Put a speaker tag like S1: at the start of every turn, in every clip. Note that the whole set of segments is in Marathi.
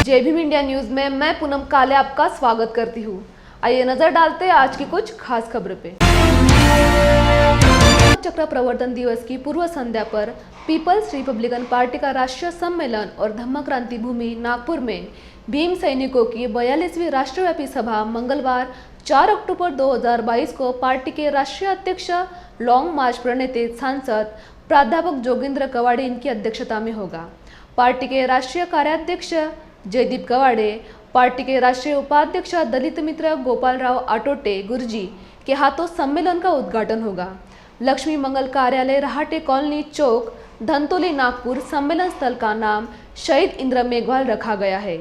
S1: जय भीम इंडिया न्यूज में मैं पूनम काले आपका स्वागत करती हूँ। आइए नजर डालते हैं आज की कुछ खास खबरों पे। चक्र प्रवर्तन दिवस की पूर्व संध्या पर पीपल्स रिपब्लिकन पार्टी का राष्ट्रीय सम्मेलन और धम्म क्रांति भूमि नागपुर में भीम सैनिकों की 42वीं राष्ट्रव्यापी सभा मंगलवार 4 अक्टूबर 2022 को पार्टी के राष्ट्रीय अध्यक्ष लॉन्ग मार्च प्रणेता सांसद प्राध्यापक जोगेंद्र कवाड़े इनकी अध्यक्षता में होगा। पार्टी के राष्ट्रीय कार्याध्यक्ष जयदीप कवाड़े, पार्टी के राष्ट्रीय उपाध्यक्ष दलित मित्र गोपालराव आटोटे गुरुजी के हाथों सम्मेलन का उद्घाटन होगा। लक्ष्मी मंगल कार्यालय रहाटे कॉलोनी चौक धंतोली नागपुर सम्मेलन स्थल का नाम शहीद इंद्र मेघवाल रखा गया है।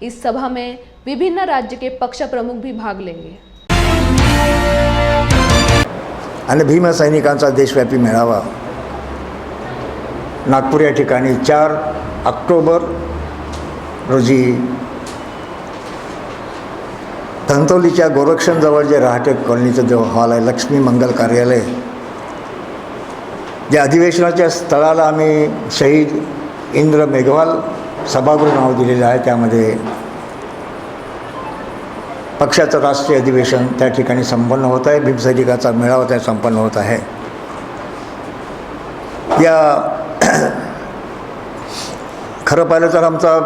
S1: इस सभा में विभिन्न राज्य के पक्ष प्रमुख भी भाग लेंगे।
S2: आणि भीम सैनिकांचा देशव्यापी मेळावा नागपूर या ठिकाणी 4 ऑक्टोबर रोजी धंतोलीच्या गोरक्षणजवळ जे रहाटे कॉलनीचं जो हॉल आहे लक्ष्मी मंगल कार्यालय, ज्या अधिवेशनाच्या स्थळाला आम्ही शहीद इंद्र मेघवाल सभागृह नाव दिलेलं आहे, त्यामध्ये पक्षाचं राष्ट्रीय अधिवेशन त्या ठिकाणी संपन्न होत आहे। भीम सैनिकांचा मेळावा त्या संपन्न होत आहे। या खरं पाहिलं तर आमचा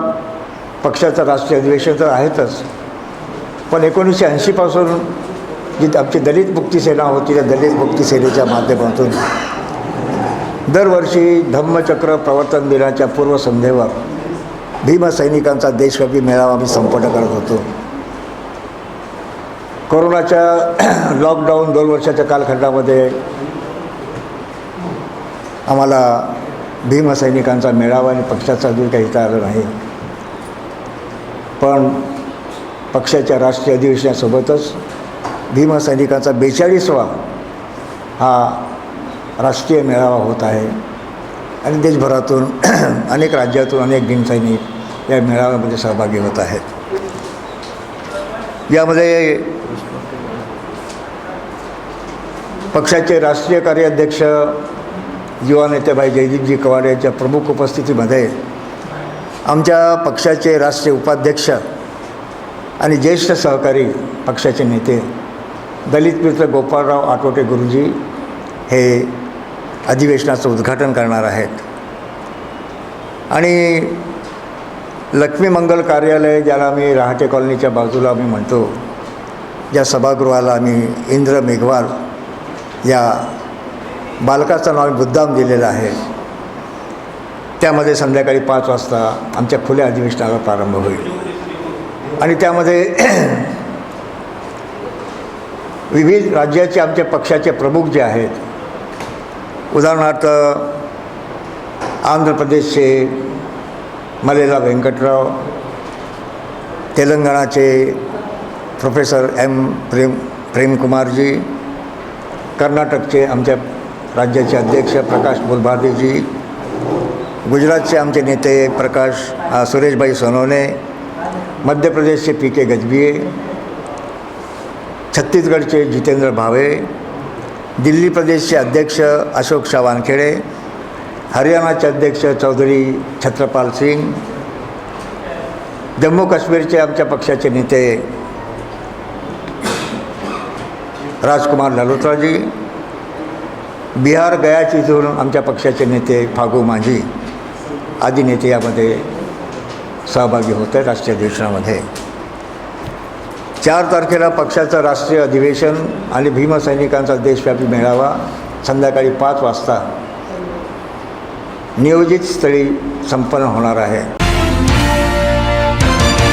S2: पक्षाचं राष्ट्रीय अधिवेशन तर आहेतच, पण 1980 पासून जी आमची दलित मुक्ती सेना होती त्या दलित मुक्ती सेनेच्या माध्यमातून दरवर्षी धम्मचक्र प्रवर्तन दिनाच्या पूर्वसंध्येवर भीम सैनिकांचा देशव्यापी मेळावा आम्ही संपन्न करत होतो। कोरोनाच्या लॉकडाऊन 2 वर्षाच्या कालखंडामध्ये आम्हाला भीम सैनिकांचा मेळावा आणि पक्षाचा दूर काही घेता आलं नाही, पण पक्षाच्या राष्ट्रीय अधिवेशनासोबतच भीम सैनिकांचा 42वा हा राष्ट्रीय मेळावा होत आहे आणि देशभरातून अनेक राज्यातून अनेक भीम सैनिक या मेळाव्यामध्ये सहभागी होत आहेत। यामध्ये पक्षाचे राष्ट्रीय कार्याध्यक्ष युवा नेते भाई जयदीपजी कवाड़े यांच्या प्रमुख उपस्थितीमध्ये आमच्या पक्षाचे राष्ट्रीय उपाध्यक्ष आणि ज्येष्ठ सहकारी पक्षाचे नेते दलित मित्र गोपालराव आटोटे गुरुजी हे अधिवेशनाचं उद्घाटन करणार आहेत आणि लक्ष्मी मंगल कार्यालय, ज्याला आम्ही रहाटे कॉलनीच्या बाजूला आम्ही म्हणतो, ज्या सभागृहाला आम्ही इंद्र मेघवाल या बालकाचं नाव मुद्दाम दिलेलं आहे, त्यामध्ये संध्याकाळी 5 वाजता आमच्या खुल्या अधिवेशनाला प्रारंभ होईल आणि त्यामध्ये विविध राज्याचे आमच्या पक्षाचे प्रमुख जे आहेत, उदाहरणार्थ आंध्र प्रदेशचे मलेला वेंकटराव, तेलंगणाचे प्रोफेसर प्रेमकुमारजी, कर्नाटकचे आमच्या राज्याचे अध्यक्ष प्रकाश बोलबार्देजी, गुजरातचे आमचे नेते सुरेशभाई सोनवणे, मध्य प्रदेशचे PK गजबिये, छत्तीसगडचे जितेंद्र भावे, दिल्ली प्रदेशचे अध्यक्ष अशोक शाह वानखेड़े, हरियाणाचे अध्यक्ष चौधरी छत्रपाल सिंग, जम्मू काश्मीरचे आमच्या पक्षाचे नेते राजकुमार लालोत्राजी, बिहार गयाची इथून आमच्या पक्षाचे नेते फागू माझी आदी नेते यामध्ये सहभागी होते राष्ट्रीय अधिवेशनामध्ये। 4 तारखेला पक्षाचं राष्ट्रीय अधिवेशन आणि भीम सैनिकांचा देशव्यापी मेळावा संध्याकाळी 5 वाजता नियोजित स्थळी संपन्न होणार आहे।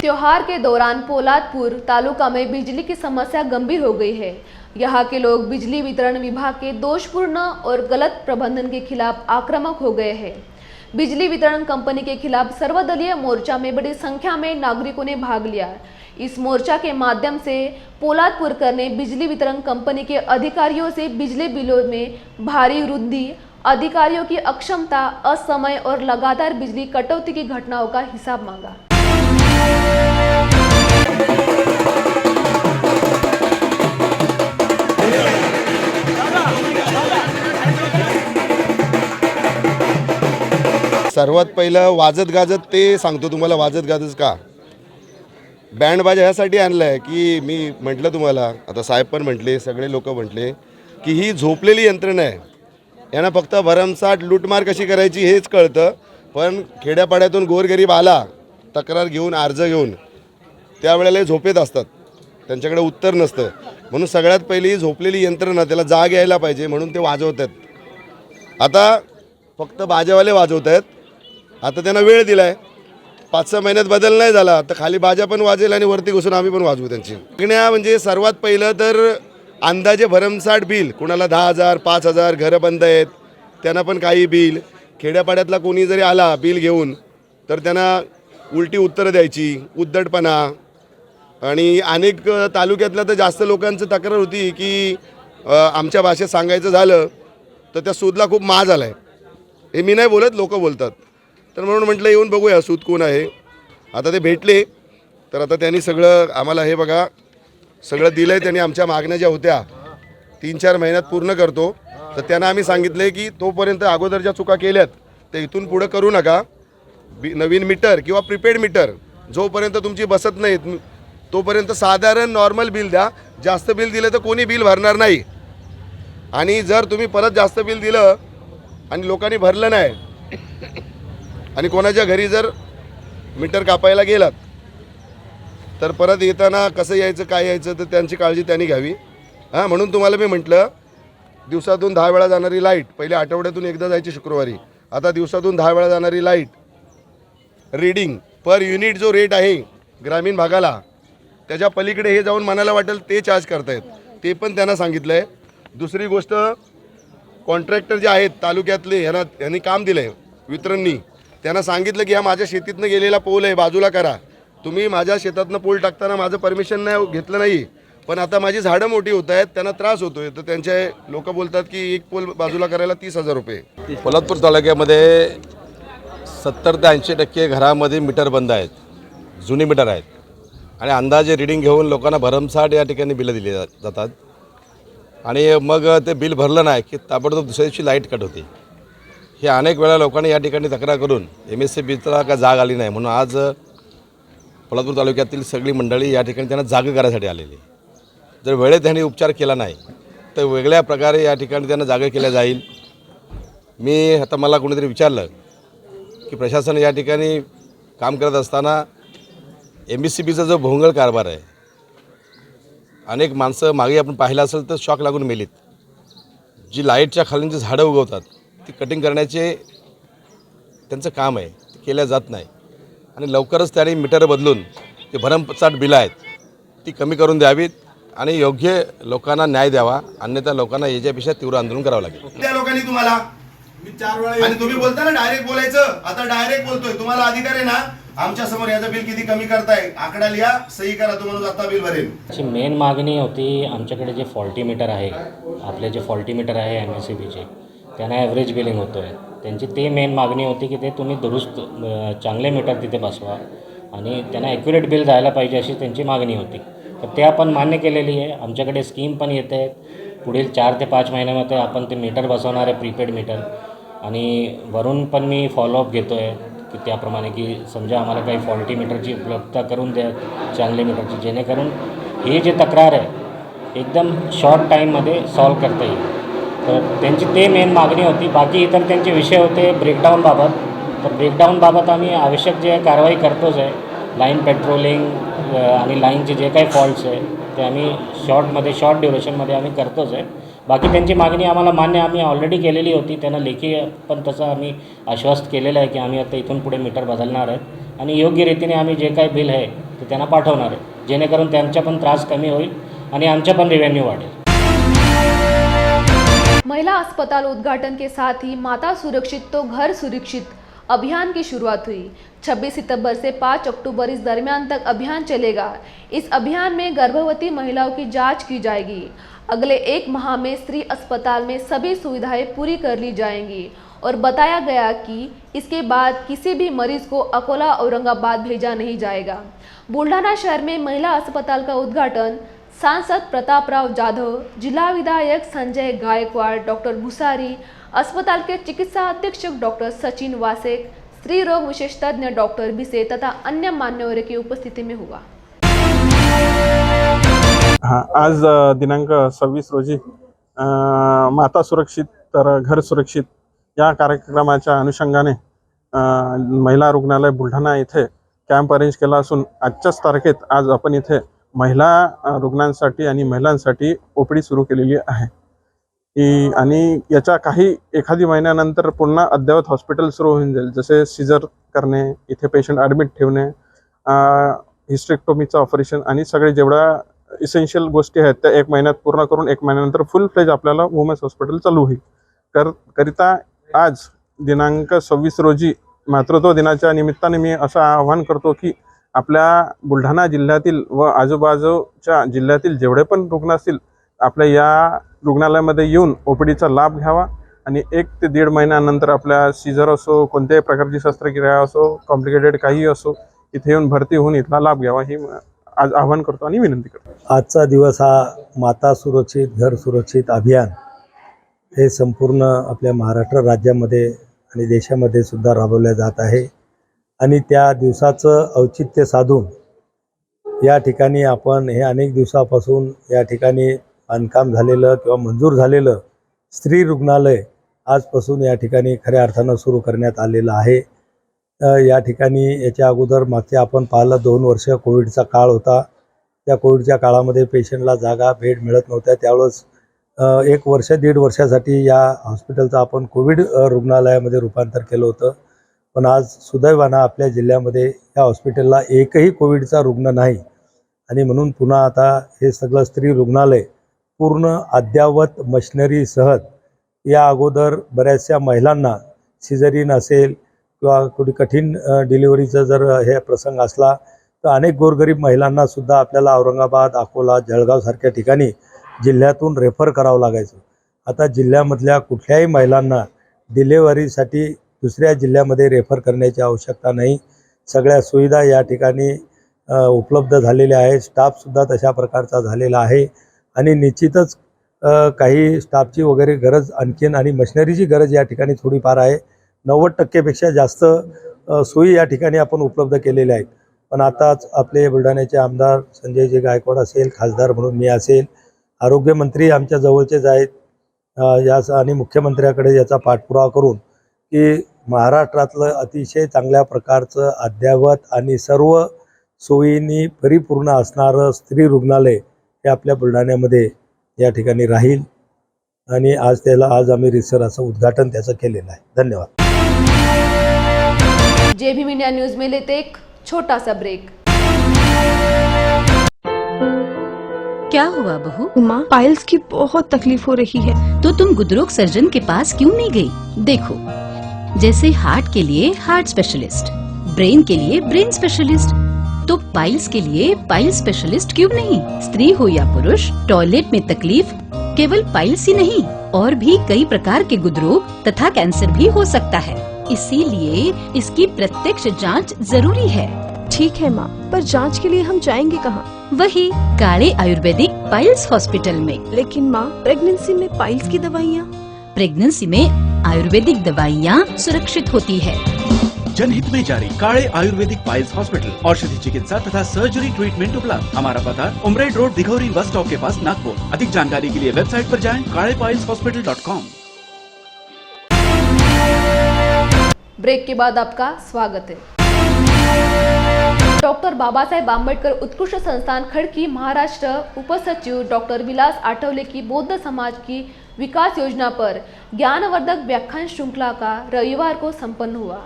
S1: त्योहार के दौरान पोलादपुर तालुका में बिजली की समस्या गंभीर हो गई है। यहाँ के लोग बिजली वितरण विभाग के दोषपूर्ण और गलत प्रबंधन के खिलाफ आक्रामक हो गए हैं। बिजली वितरण कंपनी के खिलाफ सर्वदलीय मोर्चा में बड़ी संख्या में नागरिकों ने भाग लिया। इस मोर्चा के माध्यम से पोलादपुरकर ने बिजली वितरण कंपनी के अधिकारियों से बिजली बिलों में भारी वृद्धि, अधिकारियों की अक्षमता, असमय और लगातार बिजली कटौती की घटनाओं का हिसाब मांगा।
S3: सर्वात पहिलं वाजत गाजत ते सांगतो तुम्हाला, वाजत गाजत का बँड बाजा ह्यासाठी आणला आहे की मी म्हटलं तुम्हाला, आता साहेब पण म्हटले, सगळे लोक म्हटले की ही झोपलेली यंत्रणा आहे. यांना फक्त भरमसाठ लूटमार कशी करायची हेच कळतं. पण खेड्यापाड्यातून गोरगरीब आला तक्रार घेऊन, अर्ज घेऊन, त्यावेळेला झोपेत असतात, त्यांच्याकडे उत्तर नसतं. म्हणून सगळ्यात पहिली झोपलेली यंत्रणा, त्याला जाग यायला पाहिजे म्हणून ते वाजवत आहेत. आता फक्त बाजावाले वाजवत आहेत. आता त्यांना वेळ दिला आहे, 5-6 महिन्यात बदल नाही झाला तर खाली बाजा पण वाजेल आणि वरती घुसून आम्ही पण वाजवू त्यांची. म्हणजे सर्वात पहिलं तर अंदाजे भरमसाठ बिल, कुणाला 10,000 5,000, घरं बंद आहेत त्यांना पण काही बिल. खेड्यापाड्यातला कोणी जरी आला बिल घेऊन तर त्यांना उलटी उत्तरं द्यायची, उद्धटपणा. आणि अनेक तालुक्यातल्या तर जास्त लोकांचं तक्रार होती की आमच्या भाषेत सांगायचं झालं तर त्या सूदला खूप माज आला आहे. हे मी नाही बोलत, लोक बोलतात. तर म्हणून म्हटलं येऊन बघूया सूद कोण आहे. आता ते भेटले तर आता त्यांनी सगळं आम्हाला, हे बघा सगळं दिलं आहे त्यांनी. आमच्या मागण्या ज्या होत्या 3-4 महिन्यात पूर्ण करतो. तर त्यांना आम्ही सांगितले की तोपर्यंत अगोदर ज्या चुका केल्यात त्या इथून पुढं करू नका. नवीन मीटर किंवा प्रीपेड मीटर जोपर्यंत तुमची बसत नाहीत तोपर्यंत साधारण नॉर्मल बिल द्या. जास्त बिल दिलं तर कोणी बिल भरणार नाही. आणि जर तुम्ही परत जास्त बिल दिलं आणि लोकांनी भरलं नाही आणि कोणाच्या घरी जर मीटर कापायला गेलात तर परत येताना कसं यायचं, काय यायचं, तर त्यांची काळजी त्यांनी घ्यावी. म्हणून तुम्हाला मी म्हटलं, दिवसातून 10 वेळा जाणारी लाईट, पहिले आठवड्यातून एकदा जायची शुक्रवारी, आता दिवसातून 10 वेळा जाणारी लाईट रीडिंग पर युनिट जो रेट आहे ग्रामीण भागाला, त्याच्या पलीकडे हे जाऊन मनाला वाटेल ते चार्ज करतायत. ते पण त्यांना सांगितलं आहे. दुसरी गोष्ट, कॉन्ट्रॅक्टर जे आहेत तालुक्यातले, यांनी काम दिलं आहे वितरणनी, त्यांना सांगितलं की हा माझ्या शेतीतनं गेलेला पोल आहे, बाजूला करा. तुम्ही माझ्या शेतातनं पोल टाकताना माझं परमिशन नाही घेतलं नाही, पण आता माझी झाडं मोठी होत आहेत, त्यांना त्रास होतो आहे, तर त्यांचे लोक बोलतात की एक पोल बाजूला करायला 30,000 रुपये.
S4: पोलादपूर तालुक्यामध्ये 70 ते 80% घरामध्ये मीटर बंद आहेत, जुनी मीटर आहेत. आणि अंदाजे रिडिंग घेऊन लोकांना भरमसाठ या ठिकाणी बिलं दिली जातात. आणि मग ते बिल भरलं नाही की ताबडतोब दुसऱ्या दिवशी लाईट कट होते. हे अनेक वेळा लोकांनी या ठिकाणी तक्रार करून MSCBला का जाग आली नाही, म्हणून आज पोलादपूर तालुक्यातील सगळी मंडळी या ठिकाणी त्यांना जाग करायसाठी आलेली. जर वेळेत त्यांनी उपचार केला नाही तर वेगळ्या प्रकारे या ठिकाणी त्यांना जागा केल्या जाईल. मी आता मला कोणीतरी विचारलं की प्रशासन या ठिकाणी काम करत असताना MSCBचा जो भोंगळ कारभार आहे, अनेक माणसं मागे आपण पाहिलं असेल तर शॉक लागून मेलीत. जी लाईटच्या खाली जी झाडं उगवतात ती कटिंग करण्याचे त्यांचं काम आहे, ते केल्या जात नाही. आणि लवकरच त्यांनी मीटर बदलून जे भरमसाठ बिलं आहेत ती कमी करून द्यावीत आणि योग्य लोकांना न्याय द्यावा. अन्यथा लोकांना याच्यापेक्षा तीव्र आंदोलन करावं लागेल.
S3: त्या लोकांनी तुम्हाला, मी 4 वेळा, आणि तुम्ही बोलता ना डायरेक्ट बोलायचं, आता डायरेक्ट बोलतोय. तुम्हाला अधिकार आहे ना आमच्या समोर याचं बिल किती कमी करताय, आकडा लिहा, सही करा, तुम्हाला आता बिल भरेल.
S5: अशी मेन मागणी होती आमच्याकडे जे फॉल्टी मीटर आहे, आपले जे फॉल्टी मीटर आहे MSCBचे, त्यांना ॲव्हरेज बिलिंग होतो आहे. त्यांची ते मेन मागणी होती की ते तुम्ही दुरुस्त चांगले मीटर तिथे बसवा आणि त्यांना ॲक्युरेट बिल जायला पाहिजे अशी त्यांची मागणी होती. तर ते आपण मान्य केलेली आहे. आमच्याकडे स्कीम पण येते आहेत. पुढील 4 ते 5 महिन्यामध्ये आपण ते मीटर बसवणार आहे, प्रीपेड मीटर. आणि वरून पण मी फॉलोअप घेतो आहे की त्याप्रमाणे की समजा आम्हाला काही फॉल्टी मीटरची उपलब्धता करून द्या, चांगले मीटरची, जेणेकरून ही जी तक्रार आहे एकदम शॉर्ट टाईममध्ये सॉल्व करता येईल. तर त्यांची ते मेन मागणी होती. बाकी इतर त्यांचे विषय होते ब्रेकडाऊनबाबत. तर ब्रेकडाऊनबाबत आम्ही आवश्यक जे कारवाई करतोच आहे. लाईन पेट्रोलिंग आणि लाईनचे जे काही फॉल्ट्स आहे ते आम्ही शॉर्ट ड्युरेशनमध्ये आम्ही करतोच आहे. बाकी त्यांची मागणी आम्हाला मान्य आम्ही ऑलरेडी केलेली होती. त्यांना लेखी पण तसं आम्ही आश्वस्त केलेलं आहे की आम्ही आता इथून पुढे मीटर बदलणार आहे आणि योग्य रीतीने आम्ही जे काही बिल आहे ते त्यांना पाठवणार आहे, जेणेकरून त्यांचा पण त्रास कमी होईल आणि आमचा पण रेव्हेन्यू वाढेल.
S1: महिला अस्पताल उद्घाटन के साथ ही माता सुरक्षित तो घर सुरक्षित अभियान की शुरुआत हुई। 26 सितंबर से 5 अक्टूबर इस दरमियान तक अभियान चलेगा। इस अभियान में गर्भवती महिलाओं की जांच की जाएगी। अगले 1 माह में स्त्री अस्पताल में सभी सुविधाएं पूरी कर ली जाएंगी और बताया गया कि इसके बाद किसी भी मरीज को अकोला औरंगाबाद भेजा नहीं जाएगा। बुल्ढाना शहर में महिला अस्पताल का उद्घाटन सांसद प्रतापराव जाधव, जिला विधायक संजय गायकवाड़, डॉक्टर भूसारी, अस्पताल के चिकित्सा अधीक्षक डॉक्टर सचिन वासेक, स्त्री रोग विशेषज्ञ डॉक्टर बिसे तथा अन्य मान्यवरों की उपस्थिति में हुआ।
S6: हां, आज दिनांक 26 रोजी माता सुरक्षित तर घर सुरक्षित या कार्यक्रमाच्या अनुषंगाने महिला रुग्णालय बुलढाणा येथे कॅम्प अरेंज केला असून आजच्याच तारखेत आज आपण इथे महिला रुग्णांसाठी आणि महिलांसाठी ओपीडी सुरू केलेली आहे आणि याच्या एखादी महिन्यानंतर पुन्हा अद्ययावत हॉस्पिटल सुरू होऊन जाईल, जसे सीझर करणे, इथे पेशंट ॲडमिट ठेवणे, हिस्टेक्टोमीचं ऑपरेशन आणि सगळे जेवढ्या इसेन्शियल गोष्टी आहेत त्या 1 महिन्यात पूर्ण करून 1 महिन्यानंतर फुल फ्लेज आपल्याला वुमन्स हॉस्पिटल चालू होईल. करिता आज दिनांक 26 रोजी मातृत्व दिनाच्या निमित्ताने मी असं आवाहन करतो की आपल्या बुलढाणा जिल्ह्यातील व आजूबाजूच्या जिल्ह्यातील जेवढे पण रुग्ण असतील आपल्या या रुग्णालयामध्ये येऊन ओपीडीचा लाभ घ्यावा आणि 1 ते 1.5 महिन्यानंतर आपल्या सीझर असो, कोणत्याही प्रकारची शस्त्रक्रिया असो, कॉम्प्लिकेटेड काही असो, इथे येऊन भरती होऊन इथला लाभ घ्यावा ही आज आवाहन करतो आणि विनंती करतो.
S7: आजचा दिवस हा माता सुरक्षित घर सुरक्षित अभियान हे संपूर्ण आपल्या महाराष्ट्र राज्यामध्ये आणि देशामध्ये सुद्धा राबवले जात आहे आणि त्या दिवसाचं औचित्य साधून या ठिकाणी आपण हे अनेक दिवसापासून या ठिकाणी बांधकाम झालेलं किंवा मंजूर झालेलं स्त्री रुग्णालय आजपासून या ठिकाणी खऱ्या अर्थानं सुरू करण्यात आलेलं आहे. या ठिकाणी याच्या अगोदर मागच्या आपण पाहिलं 2 वर्ष कोविडचा काळ होता. त्या कोविडच्या काळामध्ये पेशंटला जागा बेड मिळत नव्हत्या. त्यावेळेस 1 वर्ष 1.5 वर्षासाठी या हॉस्पिटलचं आपण कोविड रुग्णालयामध्ये रूपांतर केलं होतं. पण आज सुदैवानं आपल्या जिल्ह्यामध्ये या हॉस्पिटलला एकही कोविडचा रुग्ण नाही आणि म्हणून पुन्हा आता हे सगळं स्त्री रुग्णालय पूर्ण अद्ययावत मशिनरीसह या अगोदर बऱ्याचशा महिलांना सिझरिन असेल किंवा कुठे कठीण डिलिव्हरीचा जर हे प्रसंग असला तर अनेक गोरगरीब महिलांनासुद्धा आपल्याला औरंगाबाद, अकोला, जळगावसारख्या ठिकाणी जिल्ह्यातून रेफर करावं लागायचं. आता जिल्ह्यामधल्या कुठल्याही महिलांना डिलेवरीसाठी दुसऱ्या जिल्ह्यामध्ये रेफर करण्याची आवश्यकता नाही. सगळ्या सुविधा या ठिकाणी उपलब्ध झालेल्या आहेत. स्टाफसुद्धा तशा प्रकारचा झालेला आहे आणि निश्चितच काही स्टाफची वगैरे गरज आणखीन आणि मशिनरीची गरज या ठिकाणी थोडीफार आहे. 90% जास्त सोयी या ठिकाणी आपण उपलब्ध केलेल्या आहेत. पण आताच आपले बुलढाण्याचे आमदार संजयजी गायकवाड असेल, खासदार म्हणून मी असेल, आरोग्यमंत्री आमच्या जवळचेच आहेत यास आणि मुख्यमंत्र्याकडे याचा पाठपुरावा करून की महाराष्ट्रातलं अतिशय चांगल्या प्रकारचं अद्ययावत आणि सर्व सोयींनी परिपूर्ण असणारं स्त्री रुग्णालय हे आपल्या बुलढाण्यामध्ये या ठिकाणी राहील आणि आज आम्ही रिसर असं उद्घाटन त्याचं केलेलं आहे. धन्यवाद.
S1: जेबीएम इंडिया न्यूज में लेते एक छोटा सा ब्रेक.
S8: क्या हुआ बहू?
S9: माँ, पाइल्स की बहुत तकलीफ हो रही है.
S8: तो तुम गुदरोग सर्जन के पास क्यों नहीं गई? देखो, जैसे हार्ट के लिए हार्ट स्पेशलिस्ट, ब्रेन के लिए ब्रेन स्पेशलिस्ट, तो पाइल्स के लिए पाइल्स स्पेशलिस्ट क्यों नहीं? स्त्री हो या पुरुष, टॉयलेट में तकलीफ केवल पाइल्स ही नहीं और भी कई प्रकार के गुदरोग तथा कैंसर भी हो सकता है. इसीलिए इसकी प्रत्यक्ष जांच जरूरी है.
S9: ठीक है माँ, पर जांच के लिए हम जाएंगे कहाँ?
S8: वही काले आयुर्वेदिक पाइल्स हॉस्पिटल में.
S9: लेकिन माँ, प्रेगनेंसी में पाइल्स की दवाइयाँ.
S8: प्रेगनेंसी में आयुर्वेदिक दवाइयाँ सुरक्षित होती है.
S10: जनहित में जारी काले आयुर्वेदिक पाइल्स हॉस्पिटल, औषधि चिकित्सा तथा सर्जरी ट्रीटमेंट उपलब्ध. हमारा पता उमरेड रोड, दिघौरी बस स्टॉप के पास, नागपुर. अधिक जानकारी के लिए वेबसाइट पर जाएं kalepailshospital.com.
S1: ब्रेक के बाद आपका स्वागत है. डॉक्टर बाबासाहेब आंबेडकर उत्कृष्ट संस्थान खड़की महाराष्ट्र उपसचिव डॉक्टर विलास आठवले की बौद्ध समाज की विकास योजना पर ज्ञानवर्धक व्याख्यान श्रृंखला का रविवार को संपन्न हुआ.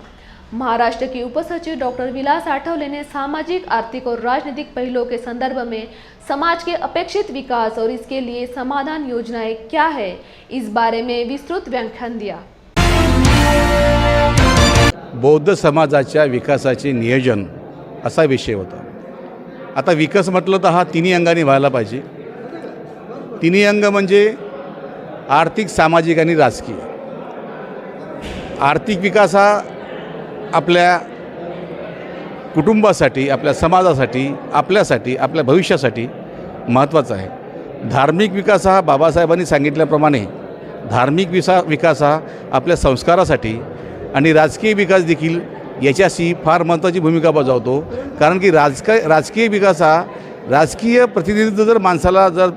S1: महाराष्ट्र की उपसचिव डॉक्टर विलास आठवले ने सामाजिक, आर्थिक और राजनीतिक पहलुओं के संदर्भ में समाज के अपेक्षित विकास और इसके लिए समाधान योजनाएं क्या है, इस बारे में विस्तृत व्याख्यान दिया.
S4: बौद्ध समाजाच्या विकासाचे नियोजन असा विषय होता. आता विकास म्हटलं तर हा तिन्ही अंगाने व्हायला पाहिजे. तिन्ही अंग म्हणजे आर्थिक, सामाजिक आणि राजकीय. आर्थिक विकास हा आपल्या कुटुंबासाठी, आपल्या समाजासाठी, आपल्यासाठी, आपल्या भविष्यासाठी महत्त्वाचा आहे. धार्मिक विकास हा बाबासाहेबांनी सांगितल्याप्रमाणे धार्मिक विकास हा आपल्या संस्कारासाठी आणि राजकीय विकास देखील याच्याशी फार महत्त्वाची भूमिका बजावतो. कारण की राजकीय विकास हा
S11: राजकीय प्रतिनिधित्व जर माणसाला जर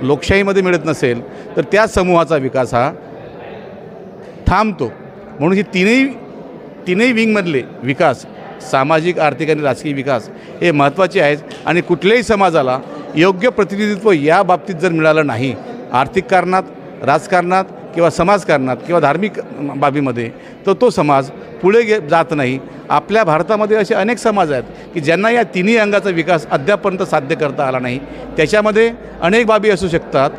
S11: लोकशाहीमध्ये मिळत नसेल तर त्या समूहाचा विकास हा थांबतो. म्हणून ही तीनही विंगमधले विकास, सामाजिक, आर्थिक आणि राजकीय विकास हे महत्त्वाचे आहेत. आणि कुठल्याही समाजाला योग्य प्रतिनिधित्व या बाबतीत जर मिळालं नाही, आर्थिक कारणात, राजकारणात किंवा समाजकारणात किंवा धार्मिक बाबीमध्ये, तर तो समाज पुढे जात नाही. आपल्या भारतामध्ये असे अनेक समाज आहेत की ज्यांना या तिन्ही अंगाचा विकास अद्यापर्यंत साध्य करता आला नाही. त्याच्यामध्ये अनेक बाबी असू शकतात,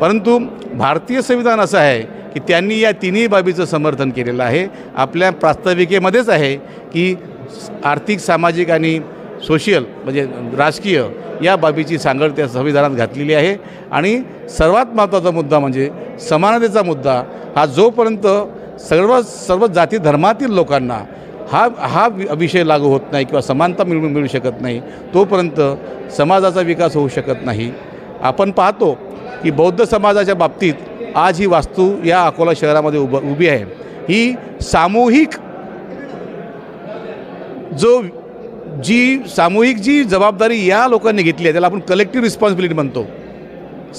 S11: परंतु भारतीय संविधान असं आहे की त्यांनी या तिन्ही बाबीचं समर्थन केलेलं आहे. आपल्या प्रास्ताविकेमध्येच आहे की आर्थिक, सामाजिक आणि सोशियल म्हणजे राजकीय या बाबीची सांगड त्या संविधानात घातलेली आहे. आणि सर्वात महत्त्वाचा मुद्दा म्हणजे समानतेचा मुद्दा हा जोपर्यंत सर्व जाती धर्मातील लोकांना हा विषय लागू होत नाही किंवा समानता मिळू शकत नाही, तोपर्यंत समाजाचा विकास होऊ शकत नाही. आपण पाहतो की बौद्ध समाजाच्या बाबतीत आज ही वास्तू या अकोला शहरामध्ये उभी आहे. ही सामूहिक जी जबाबदारी या लोकांनी घेतली आहे त्याला आपण कलेक्टिव्ह रिस्पॉन्सिबिलिटी म्हणतो.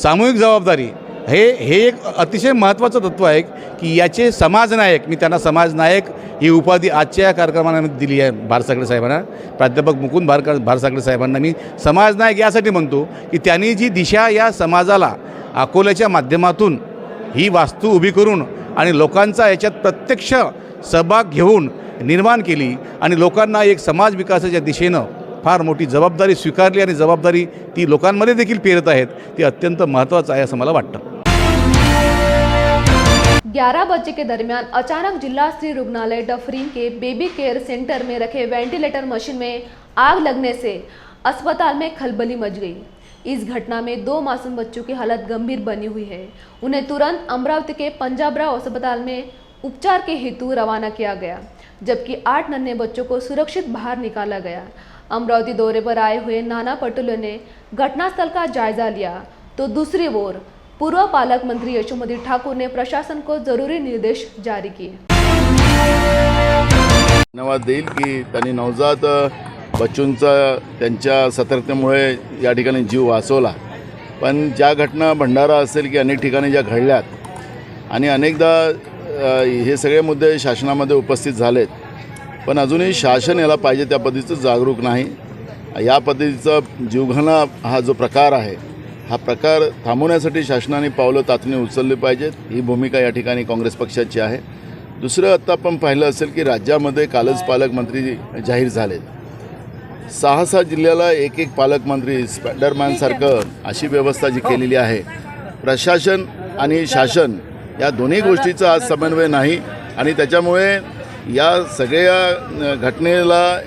S11: सामूहिक जबाबदारी हे एक अतिशय महत्त्वाचं तत्त्व आहे की याचे समाजनायक, मी त्यांना समाजनायक ही उपाधी आजच्या या कार्यक्रमामध्ये दिली आहे भारसागळे साहेबांना, प्राध्यापक मुकुंद भारसागळे साहेबांना मी समाजनायक यासाठी म्हणतो की त्यांनी जी दिशा या समाजाला अकोल्याच्या माध्यमातून ही वास्तू उभी करून आणि लोकांचा याच्यात प्रत्यक्ष सहभाग घेऊन निर्माण केली आणि लोकांना एक समाज विकासाच्या दिशेनं फार मोठी जबाबदारी स्वीकारली आणि जबाबदारी ती लोकांमध्ये देखील पेरत आहेत, ती अत्यंत महत्त्वाचं आहे असं मला वाटतं.
S1: 11 बजे के दरमियान अचानक जिला स्त्री रुग्णालय डफरीन के बेबी केयर सेंटर में रखे वेंटिलेटर मशीन में आग लगने से अस्पताल में खलबली मच गई. इस घटना में 2 मासूम बच्चों की हालत गंभीर बनी हुई है. उन्हें तुरंत अमरावती के पंजाबराव अस्पताल में उपचार के हेतु रवाना किया गया, जबकि 8 नन्हे बच्चों को सुरक्षित बाहर निकाला गया. अमरावती दौरे पर आए हुए नाना पटोले ने घटनास्थल का जायजा लिया, तो दूसरी ओर पूर्व पालक मंत्री यशोमती ठाकूर ने प्रशासन को जरूरी निर्देश जारी किए.
S3: धन्यवाद देईल की त्यांनी नवजात बच्चूंचा त्यांच्या सतर्कतेमुळे या ठिकाणी जीव वाचवला. पण ज्या घटना भंडारा असेल की अनेक ठिकाणी ज्या घडल्यात आणि अनेकदा हे सगळे मुद्दे शासनामध्ये उपस्थित झालेत, पण अजूनही शासन याला पाहिजे त्या पद्धतीचं जागरूक नाही. या पद्धतीचा जीवघेणा हा जो प्रकार आहे, हा प्रकार थांबवण्यासाठी शासनाने पावलं तातडीने उचलली पाहिजेत. ही भूमिका या ठिकाणी काँग्रेस पक्षाची आहे. दुसरं, आत्ता आपण पाहिलं असेल की राज्यामध्ये कालच पालकमंत्री जाहीर झालेत. 6 जिल्ह्याला एक पालकमंत्री, स्पायडरमॅनसारखं अशी व्यवस्था जी केलेली आहे. प्रशासन आणि शासन या दोन्ही गोष्टीचा आज समन्वय नाही आणि त्याच्यामुळे या सगळ्या घटनेला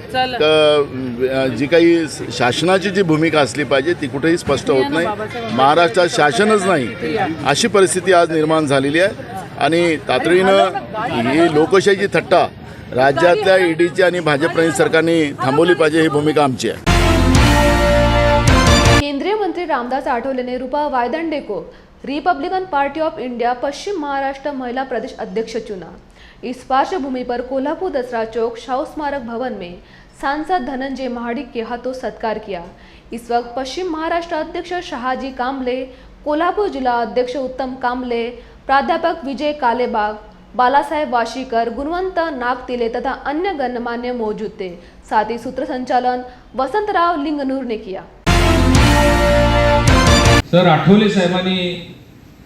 S3: जी काही शासनाची जी भूमिका असली पाहिजे ती कुठेही स्पष्ट होत नाही. महाराष्ट्रात शासनच नाही अशी परिस्थिती आज निर्माण झालेली आहे आणि तातडीनं ही लोकशाहीची थट्टा राज्यातल्या ईडीची आणि भाजप सरकारने थांबवली पाहिजे, ही भूमिका आमची आहे.
S1: केंद्रीय मंत्री रामदास आठवले ने रूपा वायदंडे को रिपब्लिकन पार्टी ऑफ इंडिया पश्चिम महाराष्ट्र महिला प्रदेश अध्यक्ष चुना. इस पार्श्वभूमि पर कोल्हापुर दसरा चौक शाहू स्मारक भवन में सांसद धनंजय महाडिक के हाथों सत्कार किया. इस वक्त पश्चिम महाराष्ट्र अध्यक्ष शहाजी कांबले, कोल्हापुर जिला अध्यक्ष उत्तम कांबले, प्राध्यापक विजय कालेबाग, बालासाहेब वाशीकर, गुणवंत नागतिले तथा अन्य गणमान्य मौजूद थे. साथ ही सूत्रसंचालन वसंतराव लिंगनूर ने किया.
S12: सर, आठवले साहेबांनी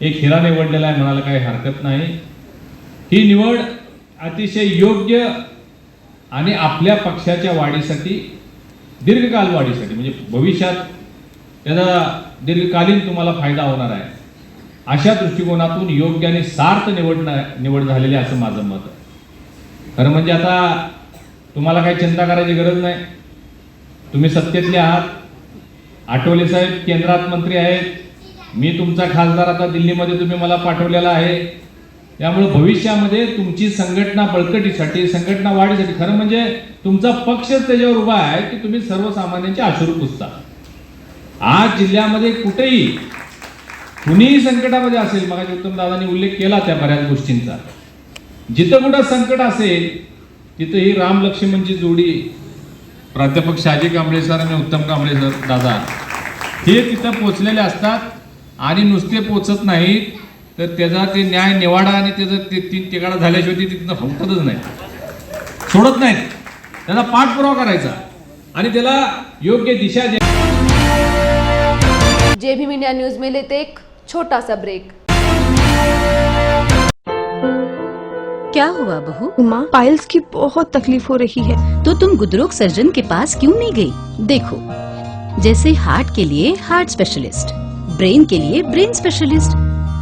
S12: एक हिरा निवडलेला आहे, म्हणायला काही हरकत नाही. ही निवड अतिशय योग्य आणि आपल्या पक्षाच्या वाढीसाठी, दीर्घकाल वाढीसाठी, म्हणजे भविष्यात त्याचा दीर्घकालीन तुम्हाला फायदा होणार आहे अशा दृष्टिकोनातून योग्य आणि सार्थ निवड झालेली असं माझं मत आहे. खरं म्हणजे आता तुम्हाला काही चिंता करायची गरज नाही. तुम्ही सत्तेतले आहात. आठवले साहेब केंद्रात मंत्री आहेत. मी तुमचा खासदार आता दिल्लीमध्ये तुम्ही मला पाठवलेला आहे. त्यामुळे भविष्यामध्ये तुमची संघटना बळकटीसाठी, संघटना वाढीसाठी, खरं म्हणजे तुमचा पक्षच त्याच्यावर उभा आहे की तुम्ही सर्वसामान्यांचे अश्रू पुसता. आज जिल्ह्यामध्ये कुठेही कुणीही संकटामध्ये असेल, मग उत्तम दादांनी उल्लेख केला त्या बऱ्याच गोष्टींचा, जिथं कुठं संकट असेल तिथं ही राम लक्ष्मणची जोडी प्राध्यापक शहाजी कांबळे सर आणि उत्तम कांबळे सर दादा हे तिथं पोचलेले असतात आणि नुसते पोचत नाहीत तर त्याचा ते न्याय निवाडा आणि त्याचं ते 3 ठिकाणं झाल्याशिवाय ते तिथं हलतच नाही, सोडत नाहीत. त्याचा पाठपुरावा करायचा आणि त्याला योग्य दिशा द्या.
S1: जे भीम इंडिया न्यूज में लेते एक छोटा सा ब्रेक.
S8: क्या हुआ बहू?
S9: माँ, पाइल्स की बहुत तकलीफ हो रही है.
S8: तो तुम गुदरोग सर्जन के पास क्यों नहीं गई? देखो, जैसे हार्ट के लिए हार्ट स्पेशलिस्ट, ब्रेन के लिए ब्रेन स्पेशलिस्ट,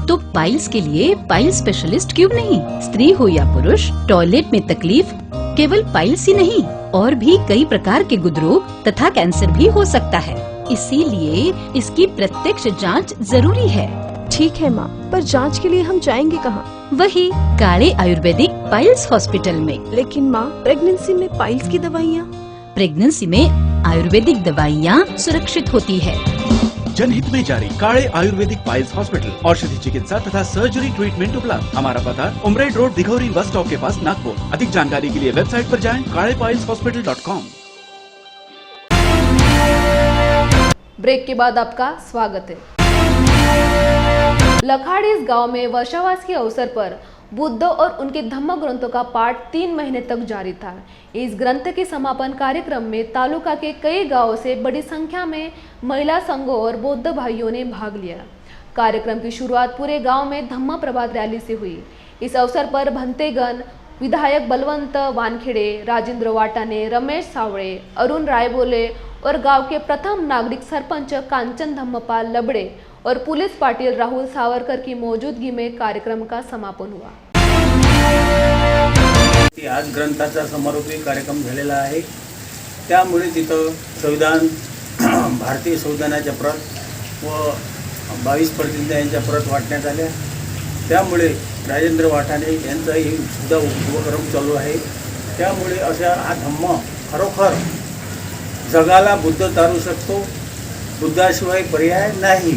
S8: तो पाइल्स के लिए पाइल्स स्पेशलिस्ट क्यों नहीं? स्त्री हो या पुरुष, टॉयलेट में तकलीफ केवल पाइल्स ही नहीं, और भी कई प्रकार के गुदरोग तथा कैंसर भी हो सकता है. इसीलिए इसकी प्रत्यक्ष जांच जरूरी है.
S9: ठीक है माँ, पर जांच के लिए हम जाएंगे कहाँ?
S8: वही काले आयुर्वेदिक पाइल्स हॉस्पिटल में.
S9: लेकिन माँ, प्रेगनेंसी में पाइल्स की दवाइयाँ.
S8: प्रेगनेंसी में आयुर्वेदिक दवाइयाँ सुरक्षित होती है.
S10: जनहित में जारी. काळे आयुर्वेदिक पाइल्स हॉस्पिटल, औषधि चिकित्सा तथा सर्जरी ट्रीटमेंट उपलब्ध. हमारा पता उमरेड रोड, दिघौरी बस स्टॉप के पास, नागपुर. अधिक जानकारी के लिए वेबसाइट पर जाएं kalepailshospital.com.
S1: ब्रेक के बाद आपका स्वागत है. लखाड़ीस गांव में वर्षावास के अवसर पर बुद्ध और उनके धम्म ग्रंथों का पाठ 3 महीने तक जारी था. इस ग्रंथ के समापन कार्यक्रम में तालुका के कई गांवों से बड़ी संख्या में महिला संघों और बौद्ध भाइयों ने भाग लिया. कार्यक्रम की शुरुआत पूरे गांव में धम्म प्रभात रैली से हुई. इस अवसर पर भंतेगन, विधायक बलवंत वानखेड़े, राजेंद्र वाटाने, रमेश सावळे, अरुण रायबोले और गांव के प्रथम नागरिक सरपंच कांचन धम्मपाल लबड़े और पुलिस पाटिल राहुल सावरकर की मौजूदगी में कार्यक्रम का समापन हुआ.
S13: आज ग्रंथाचा समारोपी कार्यक्रम झालेला आहे. त्यामुळे तिथं संविधान, भारतीय संविधानाच्या प्रत व 22 प्रतिनिधी यांच्या प्रत वाटण्यात आल्या. त्यामुळे राजेंद्र वाटाणे यांचाही सुद्धा उपक्रम चालू आहे. त्यामुळे अशा हा धम्म खरोखर जगाला बुद्ध तारू शकतो. बुद्धाशिवाय पर्याय नाही.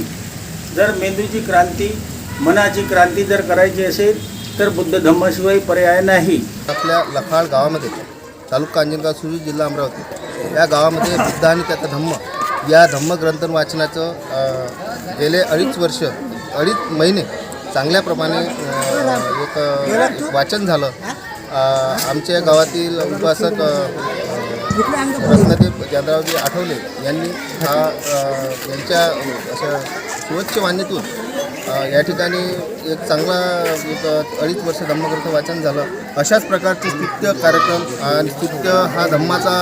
S13: जर मेंदूची क्रांती, मनाची क्रांती जर करायची असेल तर बुद्ध धम्माशिवाय पर्याय नाही.
S14: आपल्या लखाड गावामध्ये, तालुका अंजनगाव, सुरजी, जिल्हा अमरावती या गावामध्ये बुद्ध आणि त्याचा धम्म या धम्मग्रंथ वाचनाचं गेले 2.5 महिने चांगल्याप्रमाणे एक वाचन झालं. आमच्या गावातील उपासक रत्नदेव चंद्रावजी आठवले यांनी यांच्या अशा स्वच्छ वाणीतून या ठिकाणी एक चांगला 2.5 वर्ष धम्मग्रंथ वाचन झालं. अशाच प्रकारचे स्तुत्य कार्यक्रम आणि स्तुत्य हा धम्माचा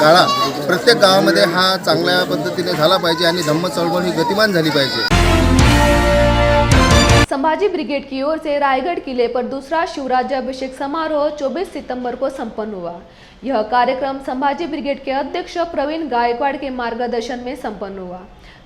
S14: गाळा प्रत्येक गावामध्ये हा चांगल्या पद्धतीने झाला पाहिजे आणि धम्म चळवळ ही गतिमान झाली पाहिजे.
S1: संभाजी ब्रिगेड की ओर से रायगढ़ किले पर दूसरा शिवराज्याभिषेक समारोह 24 सितंबर को संपन्न हुआ. यह कार्यक्रम संभाजी ब्रिगेड के अध्यक्ष प्रवीण गायकवाड़ के मार्गदर्शन में संपन्न हुआ.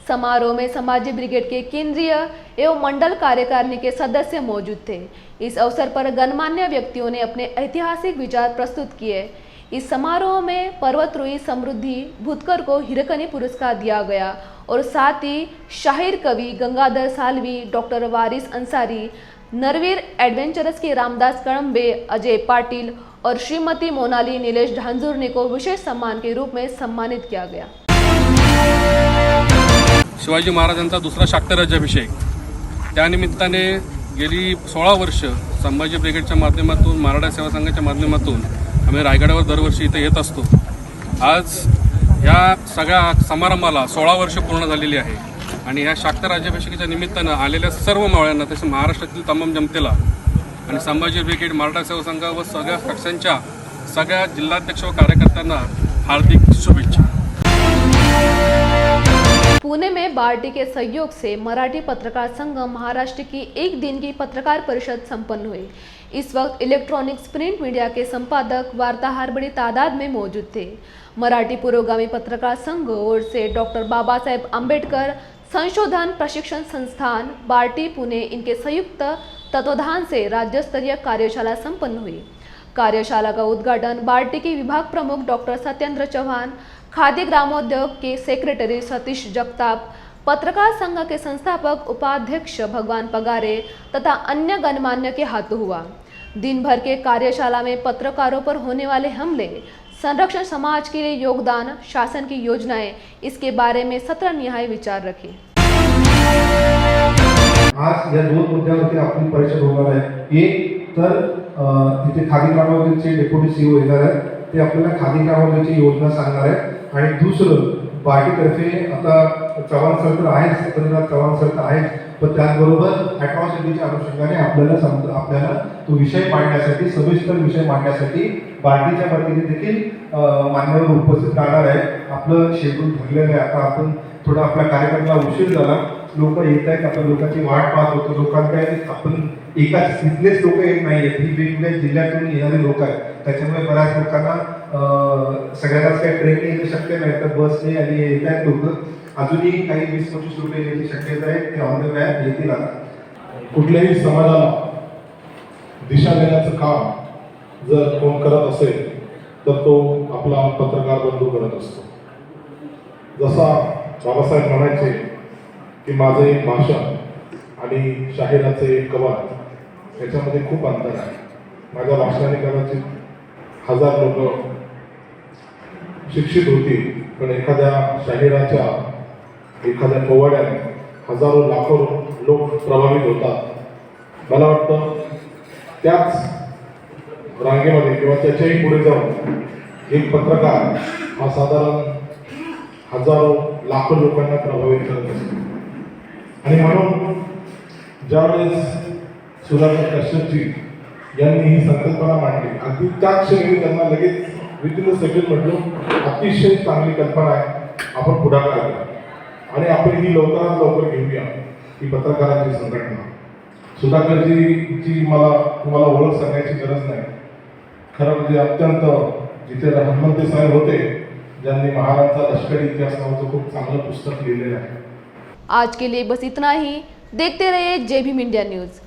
S1: समारोह में संभाजी ब्रिगेड के केंद्रीय एवं मंडल कार्यकारिणी के सदस्य मौजूद थे. इस अवसर पर गणमान्य व्यक्तियों ने अपने ऐतिहासिक विचार प्रस्तुत किए. इस समारोह में पर्वतरुई समृद्धि भूतकर को हिरकनी पुरस्कार दिया गया और साथ ही शाहिर कवि गंगाधर सालवी, डॉक्टर वारिस अंसारी, नरवीर एडवेंचरस के रामदास कड़म्बे, अजय पाटिल और श्रीमती मोनाली नीलेश झांझुर्ने को विशेष सम्मान के रूप में सम्मानित किया गया.
S6: शिवाजी महाराजांचा दुसरा शाक्त राज्याभिषेक, त्यानिमित्ताने गेली 16 वर्ष संभाजी ब्रिगेडच्या माध्यमातून, मराठा सेवा संघाच्या माध्यमातून आम्ही रायगडावर दरवर्षी इथे येत असतो. आज ह्या सगळ्या समारंभाला 16 वर्ष पूर्ण झालेली आहे आणि ह्या शाक्त राज्याभिषेकाच्या निमित्तानं आलेल्या सर्व मावळ्यांना, तसेच महाराष्ट्रातील तमाम जनतेला आणि संभाजी ब्रिगेड, मराठा सेवा संघ व सगळ्या पक्षांच्या सगळ्या जिल्हाध्यक्ष व कार्यकर्त्यांना हार्दिक शुभेच्छा.
S1: पुणे में बार्टी के सहयोग से मराठी पत्रकार संघ महाराष्ट्र की 1 दिन की पत्रकार परिषद संपन्न हुई. इस वक्त इलेक्ट्रॉनिक्स प्रिंट मीडिया के संपादक, वार्ताहर बड़ी तादाद में मौजूद थे. मराठी पुरोगामी पत्रकार संघ or say doctor Baba Saheb Ambedkar संशोधन प्रशिक्षण संस्थान बार्टी पुणे इनके संयुक्त तत्वाधान से राज्य स्तरीय कार्यशाला संपन्न हुई. कार्यशाला का उद्घाटन बार्टी के विभाग प्रमुख डॉक्टर सत्येंद्र चौहान, खाद्य ग्रामोद्योग के सेक्रेटरी सतीश जगताप, पत्रकार संघ के संस्थापक उपाध्यक्ष भगवान पगारे तथा अन्य गणमान्य के हाथों हुआ. दिन भर के कार्यशाला में पत्रकारों पर होने वाले हमले, संरक्षण समाज के लिए योगदान, शासन की योजनाएं, इसके बारे में सत्र निहाय विचार रखे।
S15: आज या 2 मुद्द्यावरती आपली परिषद होणार आहे। एक तर तिथे खादी ग्रामोद्योगचे डेप्युटी सीईओ येणार आहेत, ते आपल्याला खादी ग्रामोद्योगची योजना सांगणार आहेत। आणि दुसरं पार्टीतर्फे आता चव्हाण सर तर आहेच, सत्येंद्रनाथ चव्हाण सर तर आहेच, पण त्याचबरोबर ॲट्रॉसिटीच्या अनुषंगाने आपल्याला तो विषय मांडण्यासाठी, सविस्तर विषय मांडण्यासाठी पार्टीच्या वतीने देखील मान्यवर उपस्थित राहणार आहे। आपलं शेड्यूल ठरलेलं आहे। आता आपण थोडा आपल्या कार्यक्रमाला उशीर झाला, लोक येत आहेत, आपण लोकांची वाट पाहत होतो। लोकांकडे आपण एकाच इथलेच लोक येत नाही आहेत, ही वेगवेगळ्या जिल्ह्यातून येणारे लोक आहेत, त्याच्यामुळे बऱ्याच लोकांना सगळ्यांनाच काही ट्रेनने येणं शक्य नाही, तर बसने आणि येत आहेत लोक। अजूनही काही 20-25 रुपये येण्याची शक्यता आहे, ते ऑन द वे येतील। आता
S6: कुठल्याही समाजाला दिशा देण्याचं काम जर कोण करत असेल तर तो आपला पत्रकार बंधू करत असतो। जसा बाबासाहेब म्हणायचे की माझं एक भाषण आणि शाहिराचं एक कवात याच्यामध्ये खूप अंतर आहे। माझ्या भाषणाने कदाचित 1000 लोक शिक्षित होतील, पण एखाद्या शाहिराच्या, एखाद्या पोवाड्याने हजारो लाखो लोक प्रभावित होतात। मला वाटतं त्याच रांगेमध्ये किंवा त्याच्याही पुढे जाऊन एक पत्रकार हा साधारण हजारो लाखो लोकांना प्रभावित करत असतो। आणि म्हणून ज्यावेळेस सुधाकर कश्यपजी यांनी ही संकल्पना मांडली, अगदी त्याच क्षणी त्यांना लगेच विदिन अ सेकंड म्हटलं अतिशय चांगली कल्पना आहे, आपण पुढाकार घ्या आणि आपण ही लवकरात लवकर घेऊया ही पत्रकारांची संघटना। सुधाकरजीची तुम्हाला ओळख सांगायची गरज नाही। खरं म्हणजे अत्यंत जिथे हनुमंते साहेब होते, ज्यांनी महाराजांचा लष्करी इतिहास नावाचं खूप चांगलं पुस्तक लिहिलेलं आहे।
S1: आज के लिए बस इतना ही। देखते रहिए जय भीम इंडिया न्यूज।